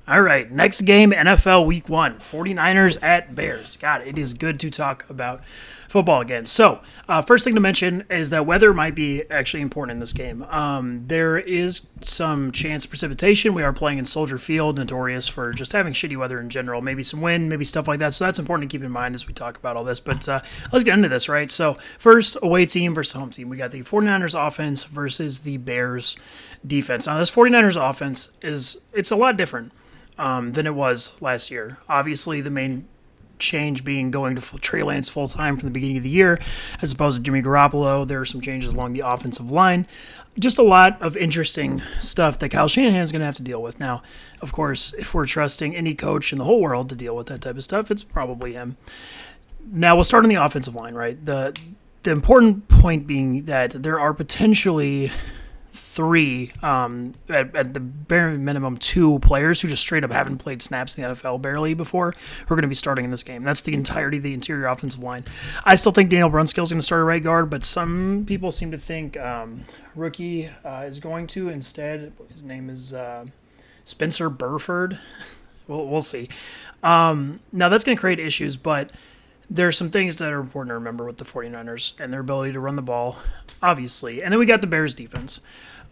All right, next game, NFL Week 1, 49ers at Bears. God, it is good to talk about football again. So, first thing to mention is that weather might be actually important in this game. There is some chance of precipitation. We are playing in Soldier Field, notorious for just having shitty weather in general. Maybe some wind, maybe stuff like that. So that's important to keep in mind as we talk about all this. But let's get into this, right? So, first, away team versus home team. We got the 49ers offense versus the Bears defense. Now, this 49ers offense it's a lot different than it was last year. Obviously, the main change being going to Trey Lance full-time from the beginning of the year as opposed to Jimmy Garoppolo. There are some changes along the offensive line. Just a lot of interesting stuff that Kyle Shanahan's going to have to deal with. Now, of course, if we're trusting any coach in the whole world to deal with that type of stuff, it's probably him. Now, we'll start on the offensive line, right? The important point being that there are potentially three, at the bare minimum, two players who just straight up haven't played snaps in the NFL barely before who are going to be starting in this game. That's the entirety of the interior offensive line. I still think Daniel Brunskill's going to start at right guard, but some people seem to think rookie is going to instead. His name is Spencer Burford. We'll see. Now, that's going to create issues, but there are some things that are important to remember with the 49ers and their ability to run the ball, obviously. And then we got the Bears defense.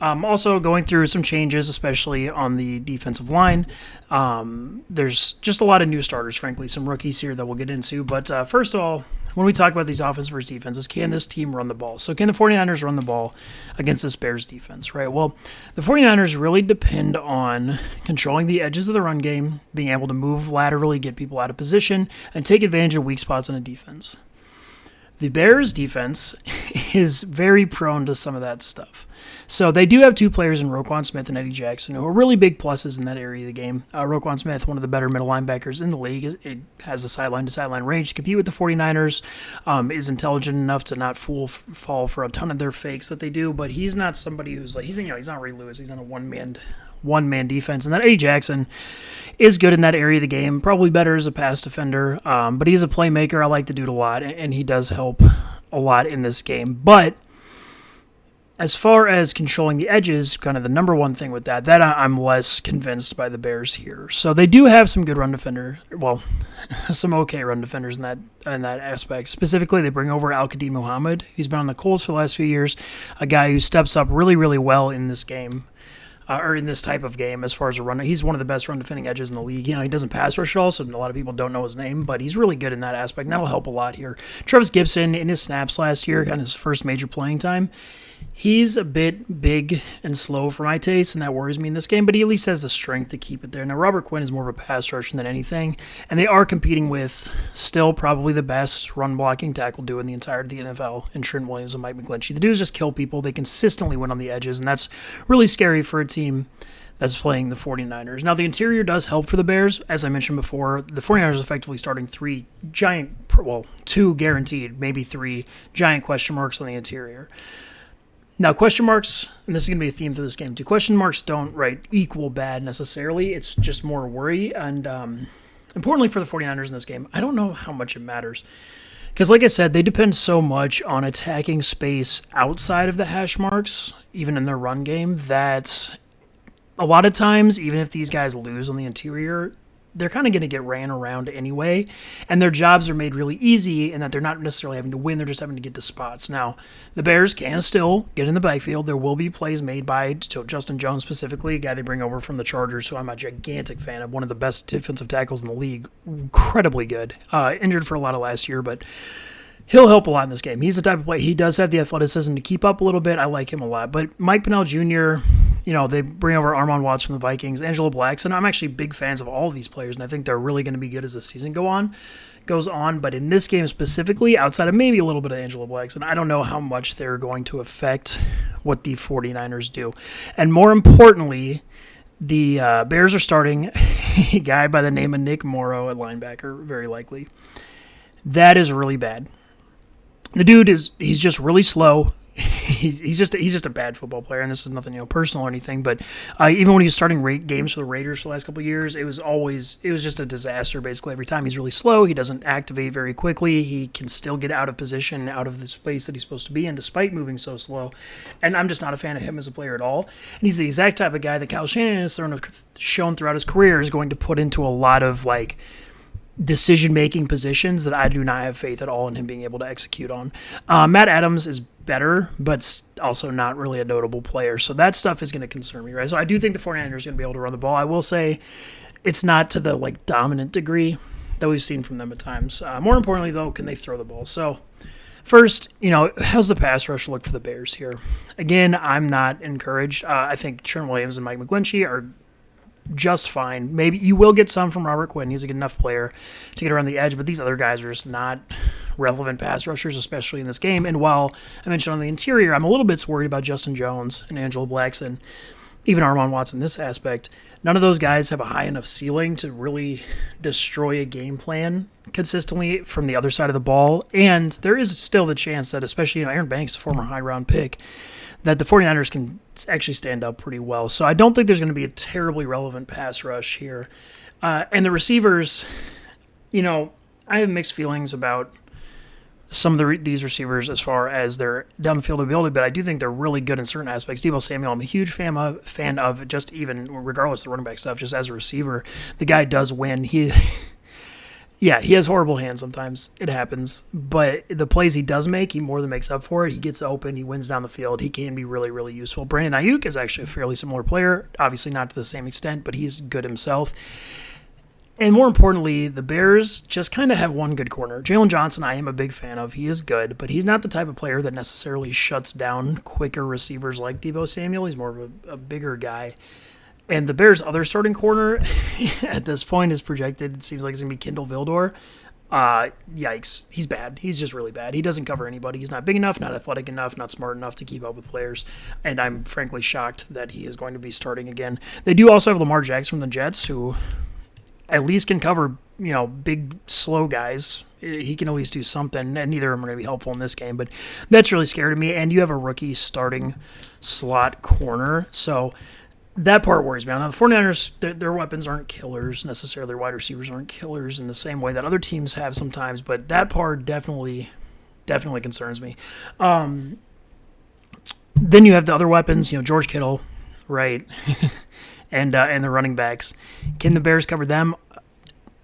Also going through some changes, especially on the defensive line. There's just a lot of new starters, frankly, some rookies here that we'll get into. But first of all, when we talk about these offense versus defenses, can this team run the ball? So can the 49ers run the ball against this Bears defense, right? Well, the 49ers really depend on controlling the edges of the run game, being able to move laterally, get people out of position, and take advantage of weak spots on a defense. The Bears defense is very prone to some of that stuff. So they do have two players in Roquan Smith and Eddie Jackson who are really big pluses in that area of the game. Roquan Smith, one of the better middle linebackers in the league, it has a sideline-to-sideline range to compete with the 49ers, is intelligent enough to not fall for a ton of their fakes that they do, but he's not somebody who's like, he's not Ray Lewis, he's not a one-man defense. And that Eddie Jackson is good in that area of the game, probably better as a pass defender, but he's a playmaker. I like the dude a lot, and he does help a lot in this game. But as far as controlling the edges, kind of the number one thing with that I'm less convinced by the Bears here. So they do have some good run defender, well, some okay run defenders in that aspect. Specifically, they bring over Al-Qadim Muhammad. He's been on the Colts for the last few years, a guy who steps up really, really well in this game. Or in this type of game as far as a runner. He's one of the best run defending edges in the league. He doesn't pass rush at all, so a lot of people don't know his name, but he's really good in that aspect, and that'll help a lot here. Travis Gibson, in his snaps last year, kind of his first major playing time, he's a bit big and slow for my taste, and that worries me in this game, but he at least has the strength to keep it there. Now, Robert Quinn is more of a pass rusher than anything, and they are competing with still probably the best run-blocking tackle duo in the entirety of the NFL, in Trent Williams and Mike McGlinchey. The dudes just kill people. They consistently win on the edges, and that's really scary for a team that's playing the 49ers. Now, the interior does help for the Bears. As I mentioned before, the 49ers effectively starting two guaranteed, maybe three giant question marks on the interior. Now, question marks, and this is going to be a theme to this game too, question marks don't equal bad necessarily. It's just more worry. And importantly for the 49ers in this game, I don't know how much it matters. Because like I said, they depend so much on attacking space outside of the hash marks, even in their run game, that a lot of times, even if these guys lose on the interior, they're kind of going to get ran around anyway, and their jobs are made really easy in that they're not necessarily having to win, they're just having to get to spots. Now, the Bears can still get in the backfield. There will be plays made by Justin Jones specifically, a guy they bring over from the Chargers, who I'm a gigantic fan of, one of the best defensive tackles in the league, incredibly good. Injured for a lot of last year, but he'll help a lot in this game. He's the type of player, he does have the athleticism to keep up a little bit. I like him a lot. But Mike Pennell Jr., they bring over Armon Watts from the Vikings, Angelo Blackson. I'm actually big fans of all of these players, and I think they're really going to be good as the season goes on. But in this game specifically, outside of maybe a little bit of Angelo Blackson, I don't know how much they're going to affect what the 49ers do. And more importantly, the Bears are starting a guy by the name of Nick Morrow at linebacker, very likely. That is really bad. The dude he's just really slow. he's just a bad football player, and this is nothing personal or anything. But even when he was starting games for the Raiders for the last couple of years, it was just a disaster basically every time. He's really slow. He doesn't activate very quickly. He can still get out of position, out of the space that he's supposed to be in, despite moving so slow. And I'm just not a fan of him as a player at all. And he's the exact type of guy that Kyle Shanahan has shown throughout his career is going to put into a lot of like decision-making positions that I do not have faith at all in him being able to execute on. Matt Adams is better, but also not really a notable player. So that stuff is going to concern me, right? So I do think the 49ers are going to be able to run the ball. I will say it's not to the like dominant degree that we've seen from them at times. More importantly, though, can they throw the ball? So first, how's the pass rush look for the Bears here? Again, I'm not encouraged. I think Trent Williams and Mike McGlinchey are just fine. Maybe you will get some from Robert Quinn. He's a good enough player to get around the edge, but these other guys are just not relevant pass rushers, especially in this game. And while I mentioned on the interior, I'm a little bit worried about Justin Jones and Angelo Blackson, even Armon Watts in this aspect. None of those guys have a high enough ceiling to really destroy a game plan consistently from the other side of the ball. And there is still the chance that, especially Aaron Banks, a former high-round pick, that the 49ers can actually stand up pretty well. So I don't think there's going to be a terribly relevant pass rush here. And the receivers, I have mixed feelings about some of these receivers as far as their down the field ability, but I do think they're really good in certain aspects. Deebo Samuel, I'm a huge fan of just even regardless of the running back stuff, just as a receiver, the guy does win. Yeah, he has horrible hands sometimes. It happens. But the plays he does make, he more than makes up for it. He gets open. He wins down the field. He can be really, really useful. Brandon Ayuk is actually a fairly similar player. Obviously not to the same extent, but he's good himself. And more importantly, the Bears just kind of have one good corner. Jalen Johnson, I am a big fan of. He is good, but he's not the type of player that necessarily shuts down quicker receivers like Deebo Samuel. He's more of a bigger guy. And the Bears' other starting corner at this point is projected, it seems like it's going to be Kindle Vildor. Yikes. He's bad. He's just really bad. He doesn't cover anybody. He's not big enough, not athletic enough, not smart enough to keep up with players. And I'm frankly shocked that he is going to be starting again. They do also have Lamar Jackson from the Jets, who at least can cover, big, slow guys. He can at least do something, and neither of them are going to be helpful in this game. But that's really scared me. And you have a rookie starting slot corner. So that part worries me. Now, the 49ers, their weapons aren't killers necessarily. Their wide receivers aren't killers in the same way that other teams have sometimes, but that part definitely concerns me. Then you have the other weapons, George Kittle, right, and the running backs. Can the Bears cover them?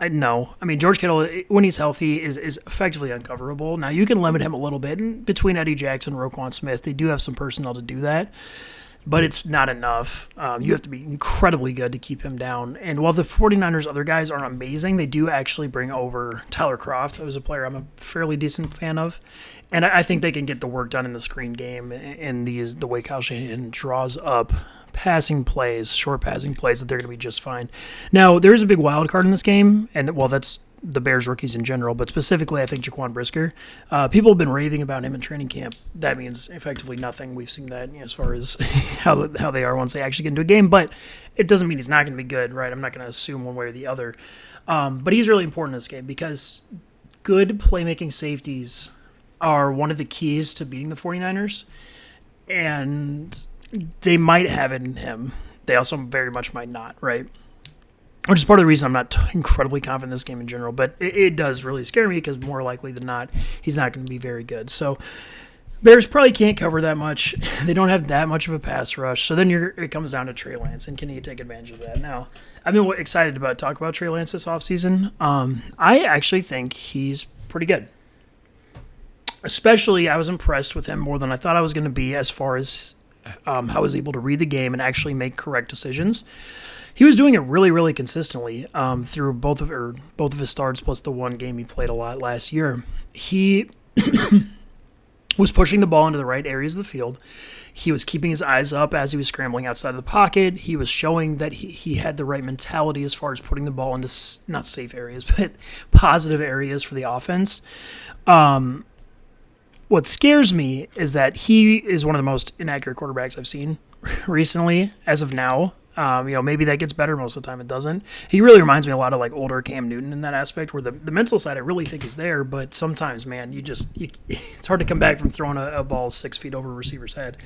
No. I mean, George Kittle, when he's healthy, is effectively uncoverable. Now, you can limit him a little bit. And between Eddie Jackson and Roquan Smith, they do have some personnel to do that. But it's not enough. You have to be incredibly good to keep him down. And while the 49ers' other guys aren't amazing, they do actually bring over Tyler Kroft, who's a player I'm a fairly decent fan of. And I think they can get the work done in the screen game and the way Kyle Shanahan draws up passing plays, short passing plays, that they're going to be just fine. Now, there is a big wild card in this game, and, that's the Bears rookies in general, but specifically I think Jaquan Brisker. People have been raving about him in training camp. That means effectively nothing. We've seen that as far as how they are once they actually get into a game, but it doesn't mean he's not going to be good, right? I'm not going to assume one way or the other. But he's really important in this game because good playmaking safeties are one of the keys to beating the 49ers, and they might have it in him. They also very much might not, right? Which is part of the reason I'm not incredibly confident in this game in general, but it does really scare me because more likely than not, he's not going to be very good. So Bears probably can't cover that much. They don't have that much of a pass rush. So then it comes down to Trey Lance, and can he take advantage of that? Now, I've been excited about talk about Trey Lance this offseason. I actually think he's pretty good. Especially, I was impressed with him more than I thought I was going to be as far as how I was able to read the game and actually make correct decisions. He was doing it really, really consistently through both of his starts plus the one game he played a lot last year. He was pushing the ball into the right areas of the field. He was keeping his eyes up as he was scrambling outside of the pocket. He was showing that he had the right mentality as far as putting the ball into not safe areas, but positive areas for the offense. What scares me is that he is one of the most inaccurate quarterbacks I've seen recently, as of now, Maybe that gets better. Most of the time it doesn't. He really reminds me a lot of like older Cam Newton in that aspect, where the mental side I really think is there, but sometimes, man, it's hard to come back from throwing a ball 6 feet over a receiver's head.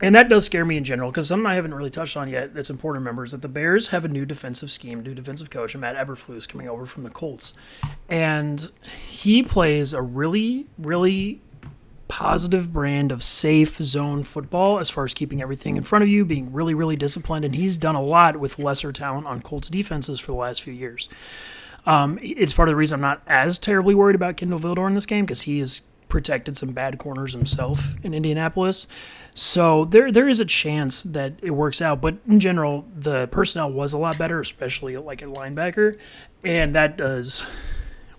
And that does scare me in general, because something I haven't really touched on yet that's important to remember is that the Bears have a new defensive scheme, new defensive coach, and Matt Eberflus coming over from the Colts. And he plays a really, really positive brand of safe zone football as far as keeping everything in front of you, being really, really disciplined, and he's done a lot with lesser talent on Colts defenses for the last few years. It's part of the reason I'm not as terribly worried about Kendall Vildor in this game, because he has protected some bad corners himself in Indianapolis. So there is a chance that it works out, but in general, the personnel was a lot better, especially like a linebacker, and that does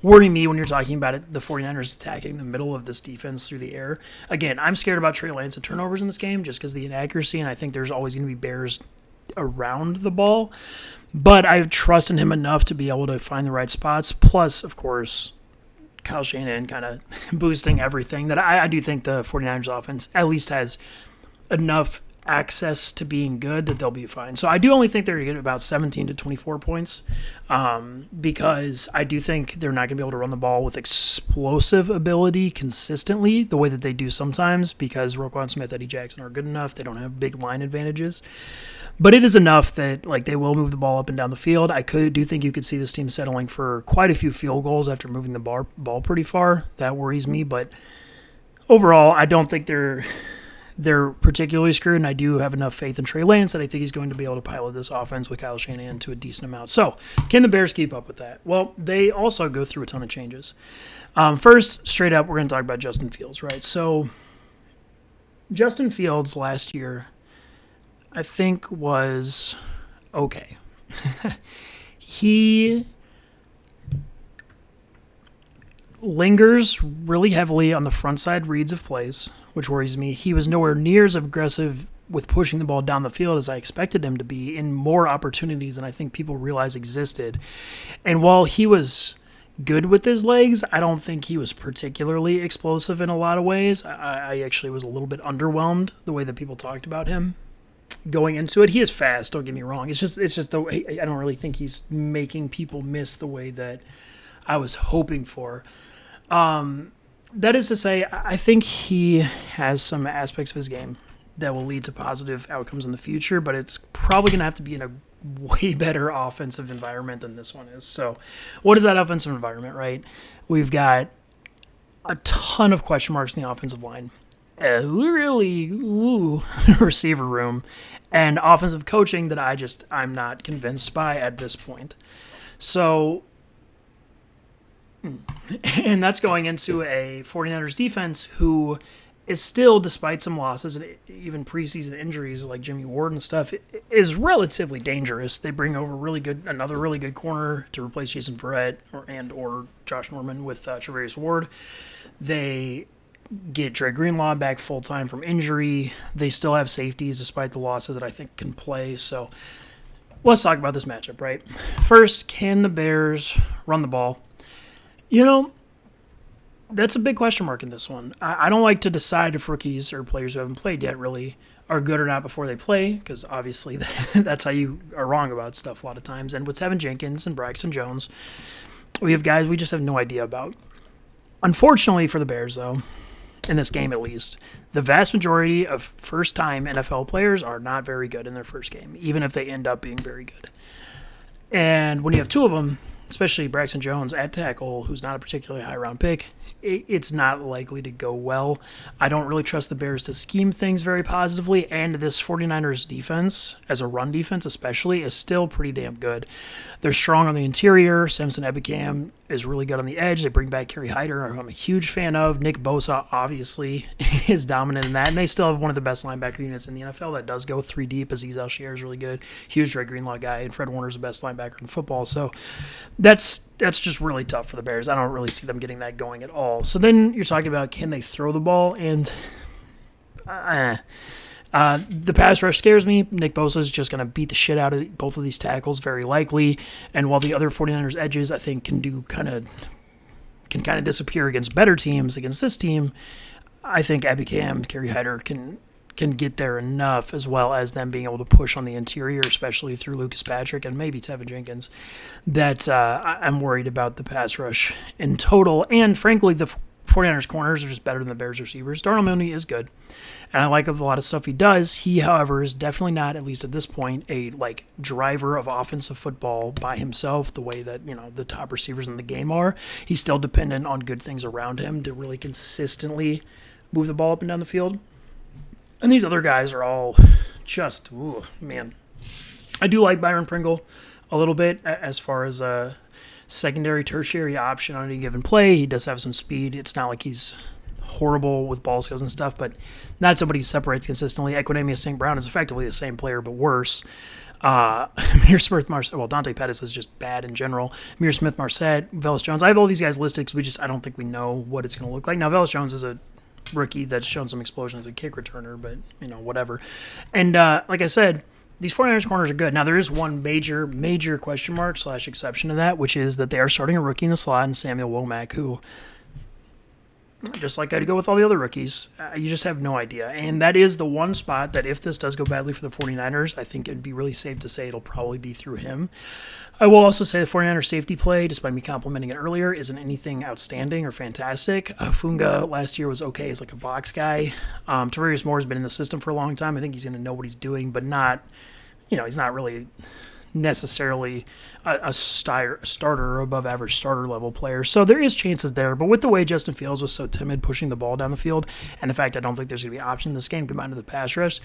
worry me when you're talking about it, the 49ers attacking the middle of this defense through the air. Again, I'm scared about Trey Lance and turnovers in this game just because of the inaccuracy, and I think there's always going to be Bears around the ball, but I trust in him enough to be able to find the right spots. Plus, of course, Kyle Shanahan kind of boosting everything, that I do think the 49ers offense at least has enough access to being good that they'll be fine. So I do only think they're going to get about 17 to 24 points, because I do think they're not going to be able to run the ball with explosive ability consistently the way that they do sometimes, because Roquan Smith, Eddie Jackson are good enough. They don't have big line advantages. But it is enough that they will move the ball up and down the field. I do think you could see this team settling for quite a few field goals after moving the ball pretty far. That worries me, but overall, I don't think they're particularly screwed, and I do have enough faith in Trey Lance that I think he's going to be able to pilot this offense with Kyle Shanahan to a decent amount. So, can the Bears keep up with that? Well, they also go through a ton of changes. First, straight up, we're going to talk about Justin Fields, right? So, Justin Fields last year, I think, was okay. He lingers really heavily on the front side reads of plays, which worries me. He was nowhere near as aggressive with pushing the ball down the field as I expected him to be, in more opportunities than I think people realize existed. And while he was good with his legs, I don't think he was particularly explosive in a lot of ways. I actually was a little bit underwhelmed the way that people talked about him going into it. He is fast, don't get me wrong. It's just the way, I don't really think he's making people miss the way that I was hoping for. That is to say, I think he has some aspects of his game that will lead to positive outcomes in the future, but it's probably going to have to be in a way better offensive environment than this one is. So what is that offensive environment, right? We've got a ton of question marks in the offensive line, a really receiver room, and offensive coaching that I'm not convinced by at this point. So, and that's going into a 49ers defense who is still, despite some losses and even preseason injuries like Jimmy Ward and stuff, is relatively dangerous. They bring over another really good corner to replace Jason Verrett or Josh Norman with Travarius Ward. They get Dre Greenlaw back full-time from injury. They still have safeties despite the losses that I think can play. So let's talk about this matchup, right? First, can the Bears run the ball? That's a big question mark in this one. I don't like to decide if rookies or players who haven't played yet really are good or not before they play, because obviously that's how you are wrong about stuff a lot of times. And with Tevin Jenkins and Braxton Jones, we have guys we just have no idea about. Unfortunately for the Bears, though, in this game at least, the vast majority of first-time NFL players are not very good in their first game, even if they end up being very good. And when you have two of them, especially Braxton Jones at tackle, who's not a particularly high-round pick, it's not likely to go well. I don't really trust the Bears to scheme things very positively, and this 49ers defense, as a run defense especially, is still pretty damn good. They're strong on the interior. Samson Ebicam is really good on the edge. They bring back Kerry Hyder, who I'm a huge fan of. Nick Bosa, obviously, is dominant in that, and they still have one of the best linebacker units in the NFL that does go three deep. Azeez Al-Shaair is really good. Huge Dre Greenlaw guy, and Fred Warner's the best linebacker in football. So that's just really tough for the Bears. I don't really see them getting that going at all. So then you're talking about, can they throw the ball? And the pass rush scares me. Nick Bosa is just going to beat the shit out of both of these tackles, very likely. And while the other 49ers edges, I think, can kind of disappear against better teams, against this team, I think Ebicam, Kerry Hyder can can get there enough, as well as them being able to push on the interior, especially through Lucas Patrick and maybe Tevin Jenkins, that I'm worried about the pass rush in total. And frankly, the 49ers corners are just better than the Bears receivers. Darnell Mooney is good, and I like a lot of stuff he does. He, however, is definitely not, at least at this point, a driver of offensive football by himself the way that the top receivers in the game are. He's still dependent on good things around him to really consistently move the ball up and down the field. And these other guys are all just, ooh, man. I do like Byron Pringle a little bit as far as a secondary, tertiary option on any given play. He does have some speed. It's not like he's horrible with ball skills and stuff, but not somebody who separates consistently. Equinemius St. Brown is effectively the same player, but worse. Amir Smith-Marset, well, Dante Pettis is just bad in general. Amir Smith-Marset, Velus Jones. I have all these guys listed because I don't think we know what it's going to look like. Now, Velus Jones is a rookie that's shown some explosion as a kick returner, but, whatever. And like I said, these 49ers corners are good. Now, there is one major question mark / exception to that, which is that they are starting a rookie in the slot, and Samuel Womack, who, just like I'd go with all the other rookies, you just have no idea. And that is the one spot that if this does go badly for the 49ers, I think it'd be really safe to say it'll probably be through him. I will also say the 49ers safety play, despite me complimenting it earlier, isn't anything outstanding or fantastic. Funga last year was okay as a box guy. Tavarius Moore has been in the system for a long time. I think he's going to know what he's doing, but not, he's not really necessarily a starter or above average starter level player. So there is chances there, but with the way Justin Fields was so timid pushing the ball down the field, and the fact I don't think there's going to be an option in this game combined with the pass rush,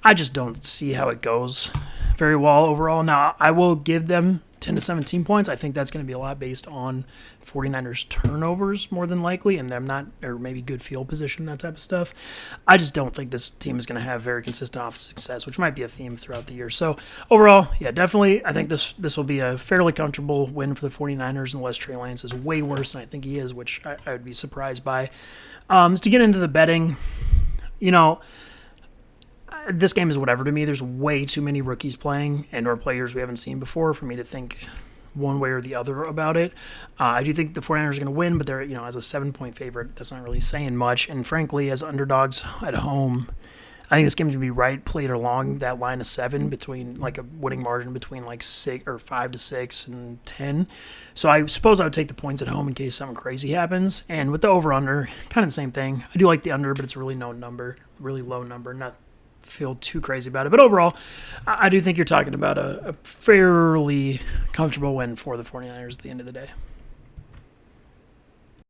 I just don't see how it goes very well overall. Now, I will give them 10 to 17 points. I think that's going to be a lot based on 49ers turnovers more than likely, and them not, or maybe good field position, that type of stuff. I just don't think this team is going to have very consistent offensive success, which might be a theme throughout the year. So overall, yeah, definitely, I think this will be a fairly comfortable win for the 49ers unless Trey Lance is way worse than I think he is, which I would be surprised by. To get into the betting, this game is whatever to me. There's way too many rookies playing and/or players we haven't seen before for me to think one way or the other about it. I do think the 49ers are going to win, but they're, as a 7-point favorite, that's not really saying much. And frankly, as underdogs at home, I think this game is going to be played along that line of 7 between a winning margin between 6 or 5 to 6 and 10. So I suppose I would take the points at home in case something crazy happens. And with the over/under, kind of the same thing. I do like the under, but it's a really low number, not feel too crazy about it. But overall, I do think you're talking about a fairly comfortable win for the 49ers at the end of the day.